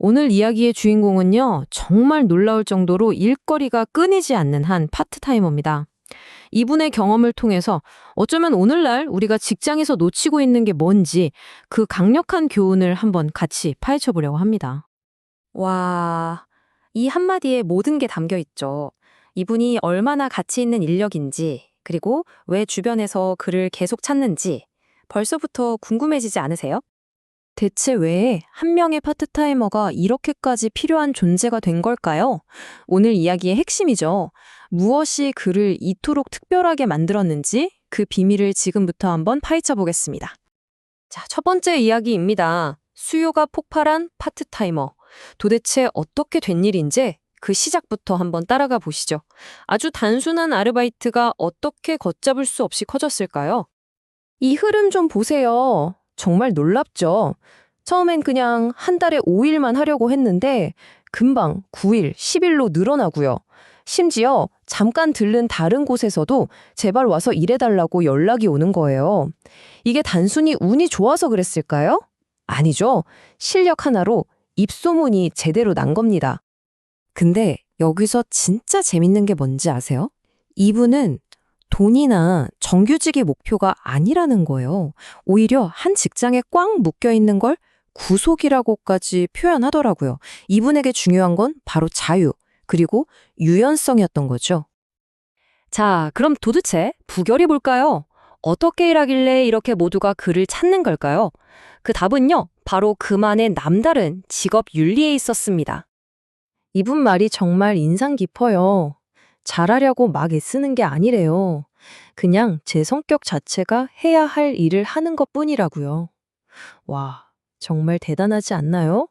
오늘 이야기의 주인공은요, 정말 놀라울 정도로 일거리가 끊이지 않는 한 파트타이머입니다. 이분의 경험을 통해서 어쩌면 오늘날 우리가 직장에서 놓치고 있는 게 뭔지 그 강력한 교훈을 한번 같이 파헤쳐 보려고 합니다. 와, 이 한마디에 모든 게 담겨 있죠. 이분이 얼마나 가치 있는 인력인지, 그리고 왜 주변에서 그를 계속 찾는지 벌써부터 궁금해지지 않으세요? 대체 왜 한 명의 파트타이머가 이렇게까지 필요한 존재가 된 걸까요? 오늘 이야기의 핵심이죠. 무엇이 그를 이토록 특별하게 만들었는지 그 비밀을 지금부터 한번 파헤쳐 보겠습니다. 자, 첫 번째 이야기입니다. 수요가 폭발한 파트타이머. 도대체 어떻게 된 일인지 그 시작부터 한번 따라가 보시죠. 아주 단순한 아르바이트가 어떻게 걷잡을 수 없이 커졌을까요? 이 흐름 좀 보세요. 정말 놀랍죠? 처음엔 그냥 한 달에 5일만 하려고 했는데 금방 9일, 10일로 늘어나고요. 심지어 잠깐 들른 다른 곳에서도 제발 와서 일해달라고 연락이 오는 거예요. 이게 단순히 운이 좋아서 그랬을까요? 아니죠. 실력 하나로 입소문이 제대로 난 겁니다. 근데 여기서 진짜 재밌는 게 뭔지 아세요? 이분은 돈이나 정규직이 목표가 아니라는 거예요. 오히려 한 직장에 꽉 묶여 있는 걸 구속이라고까지 표현하더라고요. 이분에게 중요한 건 바로 자유, 그리고 유연성이었던 거죠. 자, 그럼 도대체 부결이 뭘까요? 어떻게 일하길래 이렇게 모두가 그를 찾는 걸까요? 그 답은요, 바로 그만의 남다른 직업 윤리에 있었습니다. 이분 말이 정말 인상 깊어요. 잘하려고 막 애쓰는 게 아니래요. 그냥 제 성격 자체가 해야 할 일을 하는 것뿐이라고요. 와, 정말 대단하지 않나요?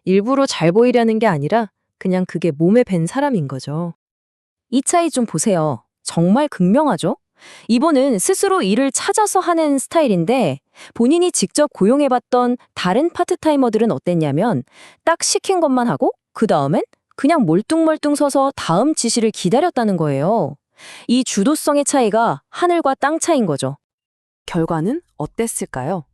일부러 잘 보이려는 게 아니라 그냥 그게 몸에 밴 사람인 거죠. 이 차이 좀 보세요. 정말 극명하죠? 이분은 스스로 일을 찾아서 하는 스타일인데 본인이 직접 고용해봤던 다른 파트타이머들은 어땠냐면 딱 시킨 것만 하고 그 다음엔 그냥 멀뚱멀뚱 서서 다음 지시를 기다렸다는 거예요. 이 주도성의 차이가 하늘과 땅 차이인 거죠. 결과는 어땠을까요?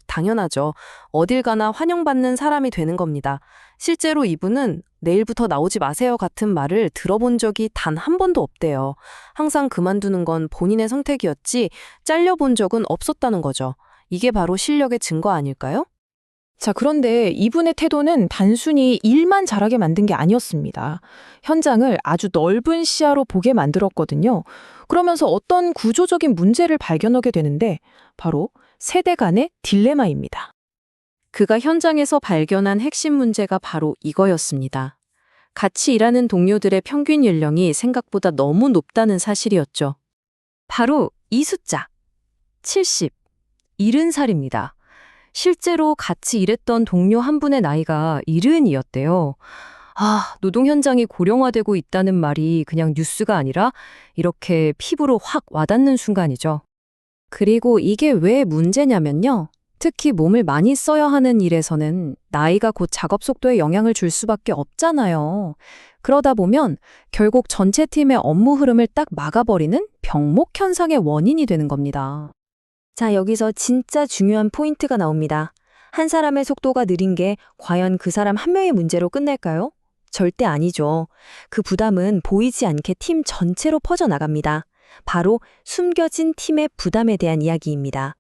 당연하죠. 어딜 가나 환영받는 사람이 되는 겁니다. 실제로 이분은 내일부터 나오지 마세요 같은 말을 들어본 적이 단 한 번도 없대요. 항상 그만두는 건 본인의 선택이었지 잘려본 적은 없었다는 거죠. 이게 바로 실력의 증거 아닐까요? 자, 그런데 이분의 태도는 단순히 일만 잘하게 만든 게 아니었습니다. 현장을 아주 넓은 시야로 보게 만들었거든요. 그러면서 어떤 구조적인 문제를 발견하게 되는데 바로 세대 간의 딜레마입니다. 그가 현장에서 발견한 핵심 문제가 바로 이거였습니다. 같이 일하는 동료들의 평균 연령이 생각보다 너무 높다는 사실이었죠. 바로 이 숫자, 70, 70살입니다. 실제로 같이 일했던 동료 한 분의 나이가 70이었대요. 노동 현장이 고령화되고 있다는 말이 그냥 뉴스가 아니라 이렇게 피부로 확 와닿는 순간이죠. 그리고 이게 왜 문제냐면요. 특히 몸을 많이 써야 하는 일에서는 나이가 곧 작업 속도에 영향을 줄 수밖에 없잖아요. 그러다 보면 결국 전체 팀의 업무 흐름을 딱 막아버리는 병목 현상의 원인이 되는 겁니다. 자, 여기서 진짜 중요한 포인트가 나옵니다. 한 사람의 속도가 느린 게 과연 그 사람 한 명의 문제로 끝날까요? 절대 아니죠. 그 부담은 보이지 않게 팀 전체로 퍼져나갑니다. 바로 숨겨진 팀의 부담에 대한 이야기입니다.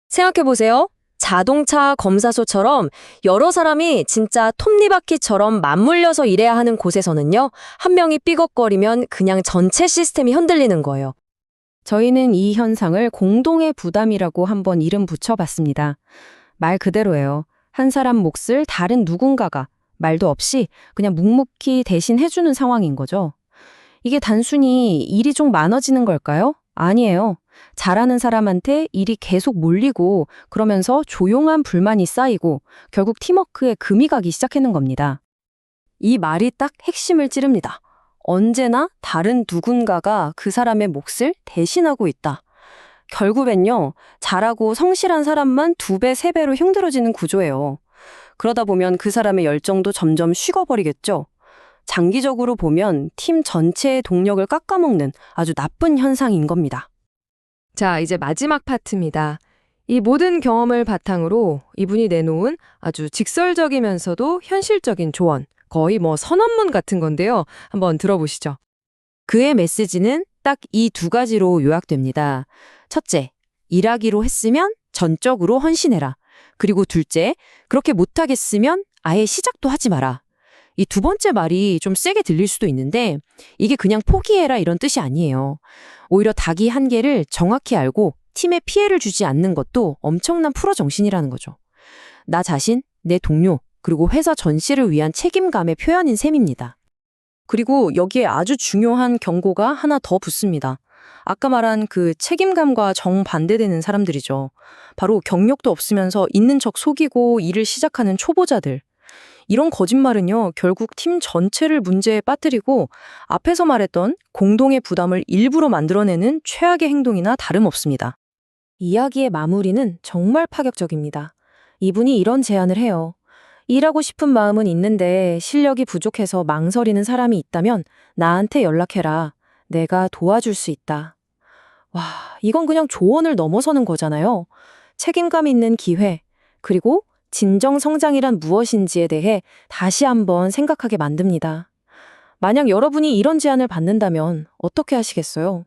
생각해보세요. 자동차 검사소처럼 여러 사람이 진짜 톱니바퀴처럼 맞물려서 일해야 하는 곳에서는요, 한 명이 삐걱거리면 그냥 전체 시스템이 흔들리는 거예요. 저희는 이 현상을 공동의 부담이라고 한번 이름 붙여봤습니다. 말 그대로예요. 한 사람 몫을 다른 누군가가 말도 없이 그냥 묵묵히 대신 해주는 상황인 거죠. 이게 단순히 일이 좀 많아지는 걸까요? 아니에요. 잘하는 사람한테 일이 계속 몰리고 그러면서 조용한 불만이 쌓이고 결국 팀워크에 금이 가기 시작하는 겁니다. 이 말이 딱 핵심을 찌릅니다. 언제나 다른 누군가가 그 사람의 몫을 대신하고 있다. 결국엔요, 잘하고 성실한 사람만 2배, 3배로 힘들어지는 구조예요. 그러다 보면 그 사람의 열정도 점점 식어버리겠죠. 장기적으로 보면 팀 전체의 동력을 깎아먹는 아주 나쁜 현상인 겁니다. 자, 이제 마지막 파트입니다. 이 모든 경험을 바탕으로 이분이 내놓은 아주 직설적이면서도 현실적인 조언, 거의 뭐 선언문 같은 건데요. 한번 들어보시죠. 그의 메시지는 딱 이 두 가지로 요약됩니다. 첫째, 일하기로 했으면 전적으로 헌신해라. 그리고 둘째, 그렇게 못하겠으면 아예 시작도 하지 마라. 이 두 번째 말이 좀 세게 들릴 수도 있는데 이게 그냥 포기해라 이런 뜻이 아니에요. 오히려 자기 한계를 정확히 알고 팀에 피해를 주지 않는 것도 엄청난 프로 정신이라는 거죠. 나 자신, 내 동료, 그리고 회사 전체를 위한 책임감의 표현인 셈입니다. 그리고 여기에 아주 중요한 경고가 하나 더 붙습니다. 아까 말한 그 책임감과 정반대되는 사람들이죠. 바로 경력도 없으면서 있는 척 속이고 일을 시작하는 초보자들. 이런 거짓말은요, 결국 팀 전체를 문제에 빠뜨리고 앞에서 말했던 공동의 부담을 일부러 만들어내는 최악의 행동이나 다름없습니다. 이야기의 마무리는 정말 파격적입니다. 이분이 이런 제안을 해요. 일하고 싶은 마음은 있는데 실력이 부족해서 망설이는 사람이 있다면 나한테 연락해라. 내가 도와줄 수 있다. 와, 이건 그냥 조언을 넘어서는 거잖아요. 책임감 있는 기회, 그리고 진정 성장이란 무엇인지에 대해 다시 한번 생각하게 만듭니다. 만약 여러분이 이런 제안을 받는다면 어떻게 하시겠어요?